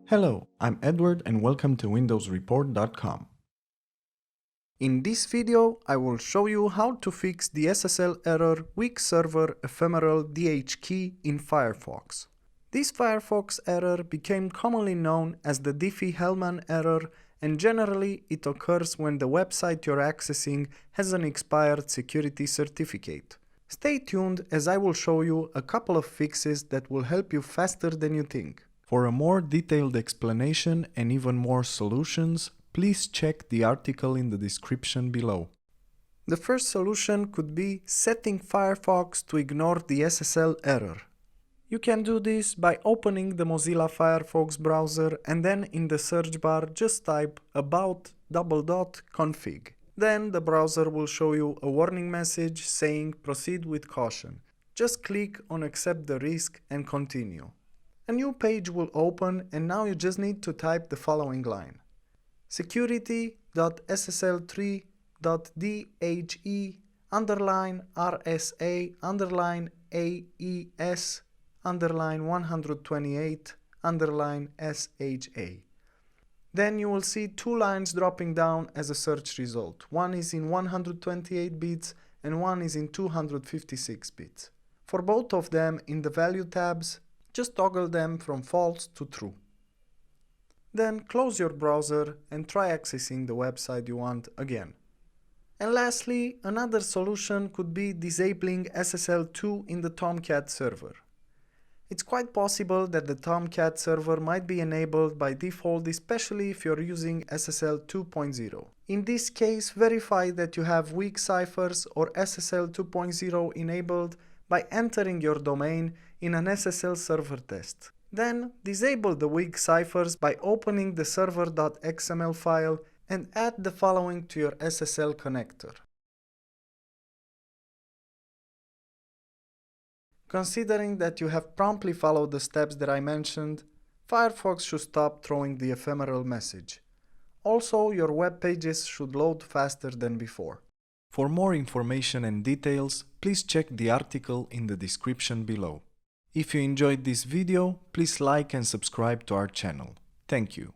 Hello, I'm Edward and welcome to windowsreport.com. In this video, I will show you how to fix the SSL error weak server ephemeral DH key in Firefox. This Firefox error became commonly known as the Diffie-Hellman error, and generally it occurs when the website you're accessing has an expired security certificate. Stay tuned as I will show you a couple of fixes that will help you faster than you think. For a more detailed explanation and even more solutions, please check the article in the description below. The first solution could be setting Firefox to ignore the SSL error. You can do this by opening the Mozilla Firefox browser and then in the search bar just type about:config. Then the browser will show you a warning message saying proceed with caution. Just click on accept the risk and continue. A new page will open and now you just need to type the following line: security.ssl3.dhe_RSA_128_SHA. Then you will see two lines dropping down as a search result. One is in 128 bits and one is in 256 bits. For both of them, in the value tabs, just toggle them from false to true. Then close your browser and try accessing the website you want again. And lastly, another solution could be disabling SSL2 in the Tomcat server. It's quite possible that the Tomcat server might be enabled by default, especially if you're using SSL 2.0. In this case, verify that you have weak ciphers or SSL 2.0 enabled by entering your domain in an SSL server test. Then disable the weak ciphers by opening the server.xml file and add the following to your SSL connector. Considering that you have promptly followed the steps that I mentioned, Firefox should stop throwing the ephemeral message. Also, your web pages should load faster than before. For more information and details, please check the article in the description below. If you enjoyed this video, please like and subscribe to our channel. Thank you.